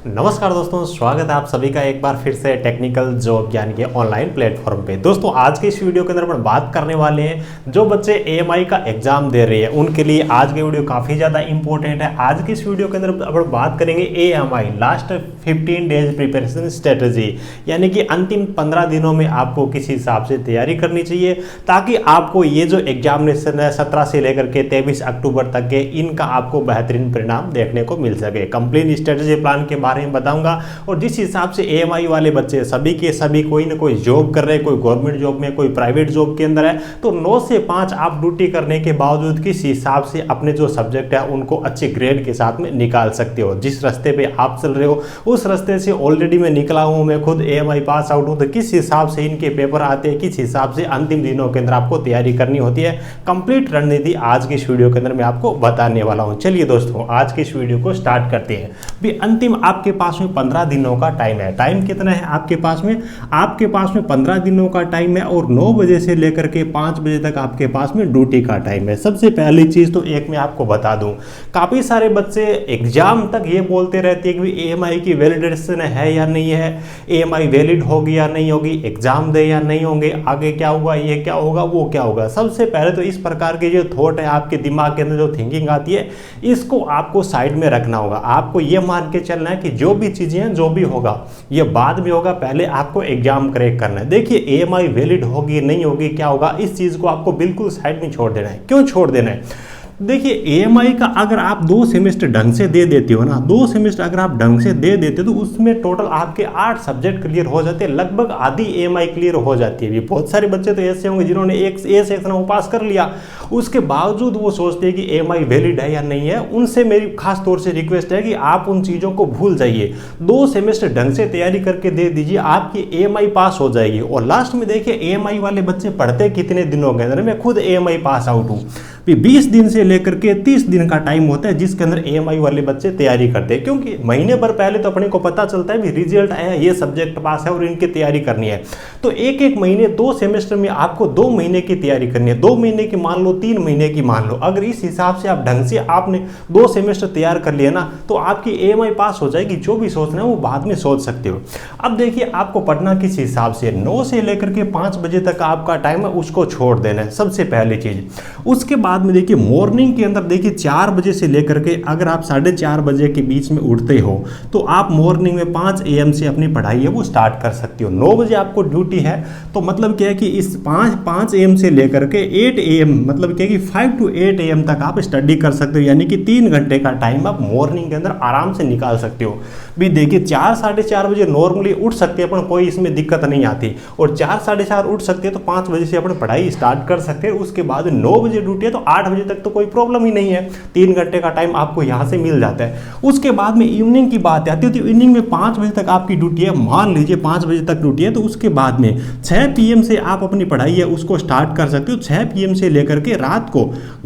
नमस्कार दोस्तों, स्वागत है आप सभी का एक बार फिर से टेक्निकल जॉब ज्ञान के ऑनलाइन प्लेटफॉर्म पे। दोस्तों आज के इस वीडियो के अंदर अपन बात करने वाले हैं जो बच्चे एएमआई का एग्जाम दे रहे हैं उनके लिए आज के वीडियो काफ़ी ज़्यादा इंपॉर्टेंट है। आज के इस वीडियो के अंदर अपन बात करेंगे AMI last 15 days preparation strategy, यानी कि अंतिम 15 दिनों में आपको किस हिसाब से तैयारी करनी चाहिए ताकि आपको ये जो एग्जामिनेशन है 17 से लेकर के 23 अक्टूबर तक के इनका आपको बेहतरीन परिणाम देखने को मिल सके। कंप्लीट स्ट्रेटजी प्लान के बारे में बताऊंगा और जिस हिसाब से एएमआई वाले बच्चे सभी के सभी कोई ना कोई जॉब कर रहे हैं, कोई गवर्नमेंट जॉब में, कोई प्राइवेट जॉब के अंदर है, तो 9 से 5 आप ड्यूटी करने के बावजूद किस हिसाब से अपने जो सब्जेक्ट है उनको अच्छे ग्रेड के साथ में निकाल सकते हो। जिस रास्ते पे आप चल रहे हो उस रास्ते से ऑलरेडी मैं निकला हूं, मैं खुद एएमआई पास आउट हूं, तो किस हिसाब से इनके पेपर आते हैं, किस हिसाब से अंतिम दिनों के अंदर आपको तैयारी करनी होती है, कंप्लीट रणनीति आज के इस वीडियो के अंदर मैं आपको बताने वाला हूं। चलिए दोस्तों आज के इस वीडियो को स्टार्ट करते हैं। भी अंतिम आपके पास में 15 दिनों का टाइम है। टाइम कितना है आपके पास में? आपके पास में 15 दिनों का टाइम है और 9 बजे से लेकर के 5 बजे तक आपके पास में ड्यूटी का टाइम है। सबसे पहली चीज तो एक मैं आपको बता दूं, काफी सारे बच्चे एग्जाम तक ये बोलते रहते हैं कि एएमआई की वैलिडेशन है या नहीं है, एएमआई वैलिड होगी या नहीं होगी, एग्जाम दे या नहीं होंगे, आगे क्या होगा, ये क्या होगा, वो क्या होगा। सबसे पहले तो इस प्रकार के जो थॉट है आपके दिमाग के अंदर, जो थिंकिंग आती है, इसको आपको साइड में रखना होगा। आपको ये मान के चलना है कि जो भी चीजें हैं, जो भी होगा ये बाद में होगा, पहले आपको एग्जाम क्रैक करना है। देखिए एएमआई वैलिड होगी नहीं होगी, क्या होगा, इस चीज को आपको बिल्कुल साइड में छोड़ देना है। क्यों छोड़ देना है? देखिए एएमआई का अगर आप 2 सेमेस्टर ढंग से दे देते हो ना, 2 सेमेस्टर अगर आप ढंग से दे देते हो तो उसमें टोटल आपके 8 सब्जेक्ट क्लियर हो जाते हैं, लगभग आधी एएमआई क्लियर हो जाती है। बहुत सारे बच्चे तो ऐसे होंगे जिन्होंने एक ए सेक्शन वो पास कर लिया, उसके बावजूद वो सोचते हैं कि एएमआई वैलिड है या नहीं है। उनसे मेरी खास तौर से रिक्वेस्ट है कि आप उन चीज़ों को भूल जाइए, 2 सेमेस्टर ढंग से तैयारी करके दे दीजिए, आपकी एएमआई पास हो जाएगी। और लास्ट में देखिए एएमआई वाले बच्चे पढ़ते कितने दिनों के अंदर, मैं खुद एएमआई पास आउट हूँ। 20 दिन से लेकर के 30 दिन का टाइम होता है जिसके अंदर एएमआई वाले बच्चे तैयारी करते हैं, क्योंकि महीने भर पहले तो अपने को पता चलता है भी रिजल्ट आया, ये सब्जेक्ट पास है और इनकी तैयारी करनी है। तो एक एक महीने 2 सेमेस्टर में आपको 2 महीने की तैयारी करनी है, 2 महीने की मान लो, 3 महीने की मान लो। अगर इस हिसाब से आप ढंग से आपने 2 सेमेस्टर तैयार कर लिया ना तो आपकी एएमआई पास हो जाएगी। जो भी सोचना है वो बाद में सोच सकते हो। अब देखिए आपको पढ़ना किस हिसाब से, 9 से लेकर के 5 बजे तक आपका टाइम है, उसको छोड़ देना है सबसे पहली चीज। उसके बाद में देखिए मॉर्निंग के अंदर देखिए 4 बजे से लेकर के अगर आप 4:30 बजे के बीच में उठते हो तो आप मॉर्निंग में 5 AM से अपनी पढ़ाई है वो स्टार्ट कर सकते हो। 9 बजे आपको ड्यूटी है तो मतलब क्या है कि इस 5 AM से लेकर के 8 AM मतलब क्या है कि 5 to 8 AM तक आप स्टडी कर सकते हो, यानी कि 3 घंटे का टाइम आप मॉर्निंग के अंदर आराम से निकाल सकते हो। भी देखिए 4 साढ़े 4 बजे नॉर्मली उठ सकते हैं अपन, कोई इसमें दिक्कत नहीं आती, और 4 साढ़े 4 उठ सकते हैं तो 5 बजे से अपन पढ़ाई स्टार्ट कर सकते हैं। उसके बाद 9 बजे ड्यूटी है तो 8 बजे तक तो कोई प्रॉब्लम ही नहीं है, 3 घंटे का टाइम आपको यहाँ से मिल जाता है। उसके बाद में इवनिंग की बात आती है तो इवनिंग में 5 बजे तक आपकी ड्यूटी है, मान लीजिए 5 बजे तक ड्यूटी है, तो उसके बाद में 6 PM से आप अपनी पढ़ाई है उसको स्टार्ट कर सकते हो। 6 PM से लेकर के रात को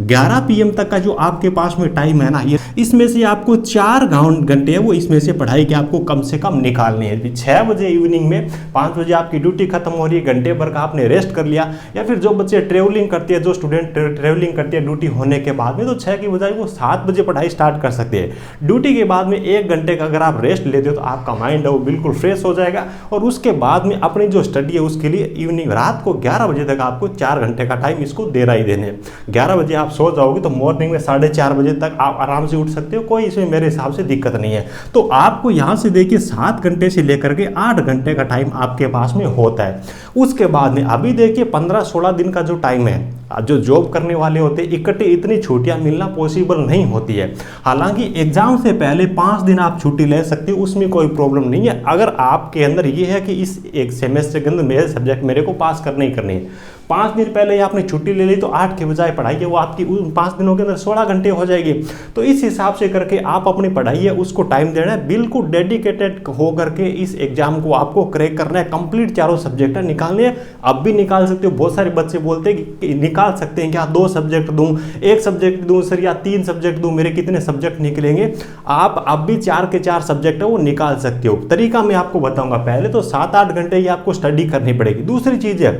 11 PM तक का जो आपके पास में टाइम है ना, ये इसमें से आपको 4 घंटे है वो इसमें से पढ़ाई के आपको कम से कम निकालनी है। 6 बजे इवनिंग में 5 बजे आपकी ड्यूटी खत्म हो रही है, घंटे भर का आपने रेस्ट कर लिया, या फिर जो बच्चे ट्रेवलिंग करते हैं, जो स्टूडेंट ट्रेवलिंग करते हैं ड्यूटी होने के बाद में, तो 6 की बजाय वो 7 बजे पढ़ाई स्टार्ट कर सकते हैं। ड्यूटी के बाद में 1 घंटे का अगर आप रेस्ट लेते हो तो आपका माइंड है वो बिल्कुल फ्रेश हो जाएगा। और उसके बाद में अपनी जो स्टडी है उसके लिए इवनिंग रात को 11 बजे तक आपको 4 घंटे का टाइम इसको देना ही देने। 11 बजे आप सो जाओगे तो मॉर्निंग में 4:30 बजे तक आप आराम से उठ सकते हो, कोई इसमें मेरे हिसाब से दिक्कत नहीं है। तो आपको यहाँ से देखिए 7 घंटे से लेकर के 8 घंटे का टाइम आपके पास में होता है। उसके बाद में अभी देखिए 15-16 दिन का जो टाइम है, जो जॉब करने वाले होते हैं इकट्ठे इतनी छुट्टियां मिलना पॉसिबल नहीं होती है। हालांकि एग्जाम से पहले 5 दिन आप छुट्टी ले सकते हो, उसमें कोई प्रॉब्लम नहीं है। अगर आपके अंदर ये है कि इस एक सेमेस्टर के अंदर मेरे सब्जेक्ट मेरे को पास करने ही करने हैं, 5 दिन पहले ही आपने छुट्टी ले ली तो 8 के बजाय पढ़ाई है वो आपकी 5 दिनों के अंदर 16 घंटे हो जाएगी। तो इस हिसाब से करके आप अपनी पढ़ाई है उसको टाइम देना है, बिल्कुल डेडिकेटेड हो करके इस एग्जाम को आपको क्रैक करना है। कंप्लीट चारों सब्जेक्ट निकालने हैं, अब भी निकाल सकते हो। बहुत सारे बच्चे बोलते हैं कि निकाल सकते हैं क्या, 2 सब्जेक्ट दूं, 1 सब्जेक्ट दूं सर, या 3 सब्जेक्ट दूं, मेरे कितने सब्जेक्ट निकलेंगे? आप अब भी 4 के 4 सब्जेक्ट है वो निकाल सकते हो। तरीका मैं आपको बताऊंगा। पहले तो 7-8 घंटे ही आपको स्टडी करनी पड़ेगी। दूसरी चीज है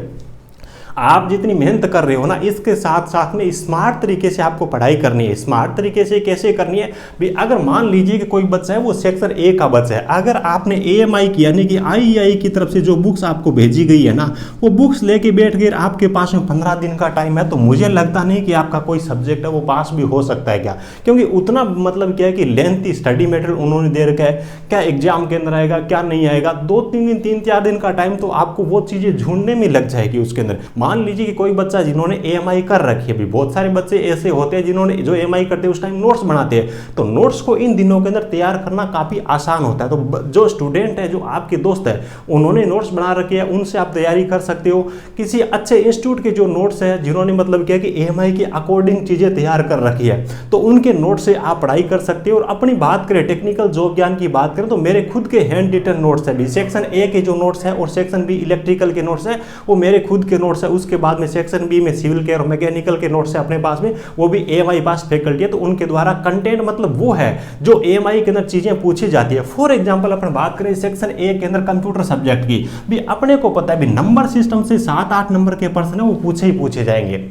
आप जितनी मेहनत कर रहे हो ना, इसके साथ साथ में स्मार्ट तरीके से आपको पढ़ाई करनी है। स्मार्ट तरीके से कैसे करनी है भी, अगर मान लीजिए कि कोई बच्चा है वो सेक्शन ए का बच्चा है, अगर आपने एएमआई की यानी कि आईईआई की तरफ से जो बुक्स आपको भेजी गई है ना, वो बुक्स लेके बैठ गए, आपके पास में 15 दिन का टाइम है, तो मुझे लगता नहीं कि आपका कोई सब्जेक्ट है वो पास भी हो सकता है क्या, क्योंकि उतना मतलब क्या है कि लेंथी स्टडी मटेरियल उन्होंने दे रखा है। क्या एग्जाम के अंदर आएगा क्या नहीं आएगा, 2-3 दिन का टाइम तो आपको वो चीजें ढूंढने में लग जाएगी उसके अंदर। मान लीजिए कि कोई बच्चा जिन्होंने एएमआई कर रखी है, भी बहुत सारे बच्चे ऐसे होते हैं जिन्होंने जो एएमआई करते हैं उस टाइम नोट्स बनाते हैं, तो नोट्स को इन दिनों के अंदर तैयार करना काफी आसान होता है। तो जो स्टूडेंट है, जो आपके दोस्त है, उन्होंने नोट्स बना रखे हैं, उनसे आप तैयारी कर सकते हो। किसी अच्छे इंस्टीट्यूट के जो नोट्स है, जिन्होंने मतलब क्या कि एएमआई के अकॉर्डिंग चीजें तैयार कर रखी है, तो उनके नोट्स से आप पढ़ाई कर सकते हो। और अपनी बात करें टेक्निकल जॉब ज्ञान की बात करें, तो मेरे खुद के हैंड रिटन नोट्स है, सेक्शन ए के जो नोट्स है और सेक्शन बी इलेक्ट्रिकल के नोट्स है, वो मेरे खुद के नोट्स है। उसके बाद में सेक्शन बी में सिविल केयर और मैकेनिकल के नोट्स है अपने पास में, वो भी एएमआई पास फैकल्टी है, तो उनके द्वारा कंटेंट मतलब वो है जो एएमआई के अंदर चीजें पूछी जाती है। फॉर एग्जांपल अपन बात करें सेक्शन ए के अंदर कंप्यूटर सब्जेक्ट की, भी अपने को पता है भी नंबर सिस्टम से 7-8 नंबर के प्रश्न है वो पूछे जाएंगे,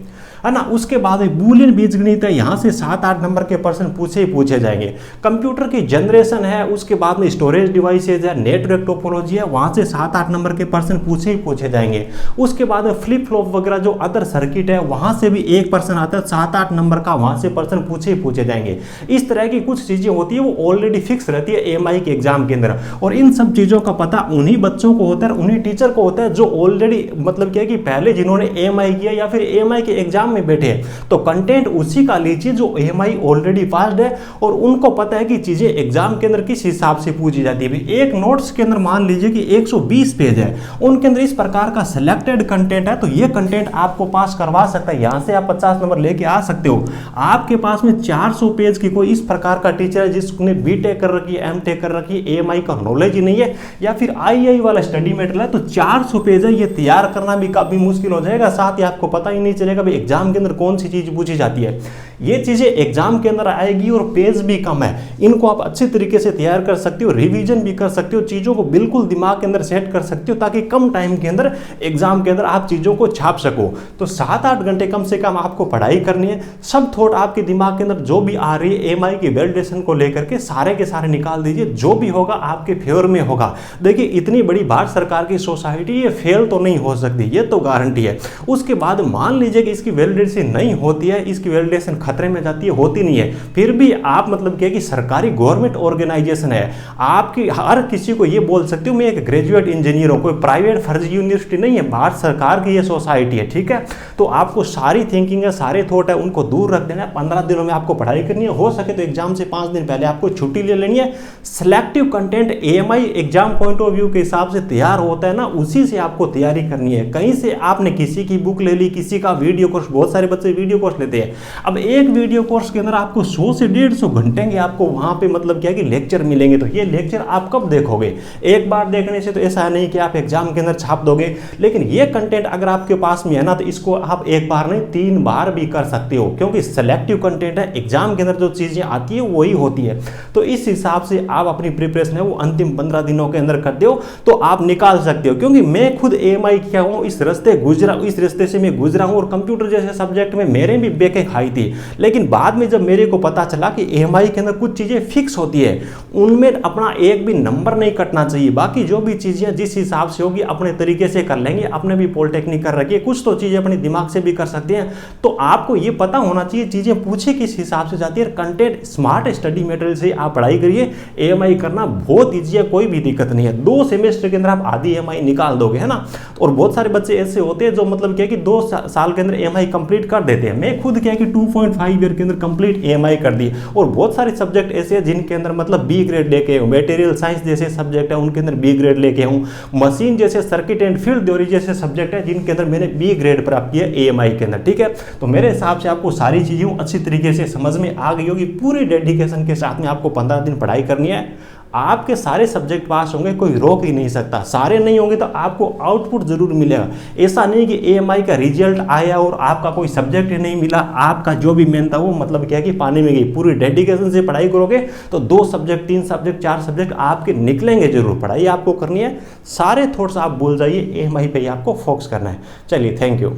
है ना। उसके बाद बूलियन बीजगणित है, यहाँ से 7-8 नंबर के प्रश्न पूछे जाएंगे। कंप्यूटर की जनरेशन है, उसके बाद में स्टोरेज डिवाइसेज है, नेटवर्क टोपोलॉजी है, वहाँ से 7-8 नंबर के प्रश्न पूछे जाएंगे। उसके बाद में फ्लिप फ्लॉप वगैरह जो अदर सर्किट है, वहाँ से भी एक प्रश्न आता है 7-8 नंबर का, वहाँ से प्रश्न पूछे जाएंगे। इस तरह की कुछ चीज़ें होती है वो ऑलरेडी फिक्स रहती है एएमआई के एग्जाम के अंदर, और इन सब चीज़ों का पता उन्हीं बच्चों को होता है, उन्हीं टीचर को होता है जो ऑलरेडी मतलब क्या है कि पहले जिन्होंने एएमआई किया या फिर एएमआई के एग्जाम में बैठे, तो कंटेंट उसी का लीजिए जो एएमआई ऑलरेडी पास्ड है और उनको पता है कि चीजें एग्जाम के अंदर किस हिसाब से पूछी जाती है। एक नोट्स के अंदर मान लीजिए कि 120 पेज है, उनके अंदर इस प्रकार का सिलेक्टेड कंटेंट है, तो ये कंटेंट आपको पास करवा सकता है। यहां से आप 50 नंबर लेके आ सकते हो। आपके पास में 400 पेज की कोई इस प्रकार का टीचर है जिसने बीटेक कर रखी है, एमटेक कर रखी है, एएमआई का नॉलेज ही नहीं है, या फिर आईआई वाला स्टडी मटेरियल है, तो 400 पेज है, ये तैयार करना भी काफी मुश्किल हो जाएगा। साथ ही आपको पता ही नहीं चलेगा भाई एग्जाम के अंदर कौन सी चीज पूछी जाती है। ये चीजें एग्जाम के अंदर आएगी और पेज भी कम है, इनको आप अच्छे तरीके से तैयार कर सकते हो, रिवीजन भी कर सकते हो, चीजों को बिल्कुल दिमाग के अंदर सेट कर सकते हो ताकि कम टाइम के अंदर एग्जाम के अंदर आप चीजों को छाप सको। तो 7-8 घंटे कम से कम आपको पढ़ाई करनी है। सब थॉट आपके दिमाग के अंदर जो भी आ रही है एएमआई की वैलिडेशन को लेकर के सारे के सारे निकाल दीजिए, जो भी होगा आपके फेवर में होगा। देखिए इतनी बड़ी भारत सरकार की सोसाइटी, ये फेल तो नहीं हो सकती, ये तो गारंटी है। उसके बाद मान लीजिए कि इसकी वैलिडेशन नहीं होती है, इसकी वैलिडेशन खतरे में जाती है, होती नहीं है, फिर भी आप मतलब क्या कि सरकारी गवर्नमेंट ऑर्गेनाइजेशन है, आपकी हर किसी को ये बोल सकते हो मैं एक ग्रेजुएट इंजीनियर हूं, कोई प्राइवेट फर्जी यूनिवर्सिटी नहीं है, भारत सरकार की ये सोसाइटी है, ठीक है। तो आपको सारी थिंकिंग है, सारे थॉट है, उनको दूर रख देना है। 15 दिनों में आपको पढ़ाई करनी है, हो सके तो एग्जाम से 5 दिन पहले आपको छुट्टी ले लेनी है। Selective content AMI exam point of view के हिसाब से तैयार होता है ना, उसी से आपको तैयारी करनी है। कहीं से आपने किसी की बुक ले ली, किसी का वीडियो कोर्स, बहुत सारे बच्चे वीडियो कोर्स लेते हैं। अब एक वीडियो कोर्स के अंदर आपको 100 से 150 घंटे के आपको वहां पे मतलब क्या कि लेक्चर मिलेंगे, तो ये लेक्चर आप कब देखोगे? एक बार देखने से तो ऐसा नहीं कि आप एग्जाम के अंदर छाप दोगे, लेकिन ये कंटेंट अगर आपके पास में है ना, तो इसको आप एक बार नहीं 3 बार भी कर सकते हो, क्योंकि सिलेक्टिव कंटेंट है, एग्जाम के अंदर जो चीजें आती है वही होती है। तो इस हिसाब से आप अपनी प्रिपरेशन है वो अंतिम 15 दिनों के अंदर कर दो तो आप निकाल सकते हो। क्योंकि मैं खुद एएमआई किया हूं, इस रास्ते से मैं गुजरा हूं, और कंप्यूटर जैसे सब्जेक्ट में मेरे भी बेकें खाई थी, लेकिन बाद में जब मेरे को पता चला कि एएमआई के अंदर कुछ चीजें फिक्स होती है, उनमें अपना एक भी नंबर नहीं कटना चाहिए। बाकी जो भी चीजें जिस हिसाब से होगी अपने तरीके से कर लेंगे। अपने भी पॉलिटेक्निक कर रखी है, कुछ तो चीजें अपने दिमाग से भी कर सकते हैं। तो आपको ये पता होना चाहिए चीजें पूछे किस हिसाब से जाती है। कंटेंट स्मार्ट स्टडी मटेरियल से आप पढ़ाई करिए। एएमआई करना बहुत ईजी है, कोई भी दिक्कत नहीं है। 2 सेमेस्टर के अंदर आप आधी एएमआई निकाल दोगे, है ना। और बहुत सारे बच्चे ऐसे होते हैं जो मतलब क्या कि 2 साल के अंदर एएमआई कंप्लीट कर देते हैं। मैं खुद क्या कि 2.5 ईयर के अंदर कंप्लीट एएमआई कर दी। और बहुत सारे सब्जेक्ट ऐसे हैं जिनके अंदर मतलब बी ग्रेड लेके हूँ। मटेरियल साइंस जैसे सब्जेक्ट है उनके अंदर बी ग्रेड लेके हूँ। मशीन जैसे सर्किट एंड फील्ड थ्योरी जैसे सब्जेक्ट है जिनके अंदर मैंने बी ग्रेड प्राप्त किया एएमआई के अंदर, ठीक है। तो मेरे हिसाब से आपको सारी चीजें अच्छी तरीके से समझ में आ गई होगी। पूरी डेडिकेशन के साथ में आपको 15 दिन पढ़ाई करनी है। आपके सारे सब्जेक्ट पास होंगे, कोई रोक ही नहीं सकता। सारे नहीं होंगे तो आपको आउटपुट जरूर मिलेगा। ऐसा नहीं कि एएमआई का रिजल्ट आया और आपका कोई सब्जेक्ट ही नहीं मिला, आपका जो भी मेहनत था वो मतलब क्या कि पानी में गई। पूरी डेडिकेशन से पढ़ाई करोगे तो 2 सब्जेक्ट 3 सब्जेक्ट 4 सब्जेक्ट आपके निकलेंगे जरूर। पढ़ाई आपको करनी है, सारे थॉट्स आप भूल जाइए, एएमआई पे ही आपको फोकस करना है। चलिए, थैंक यू।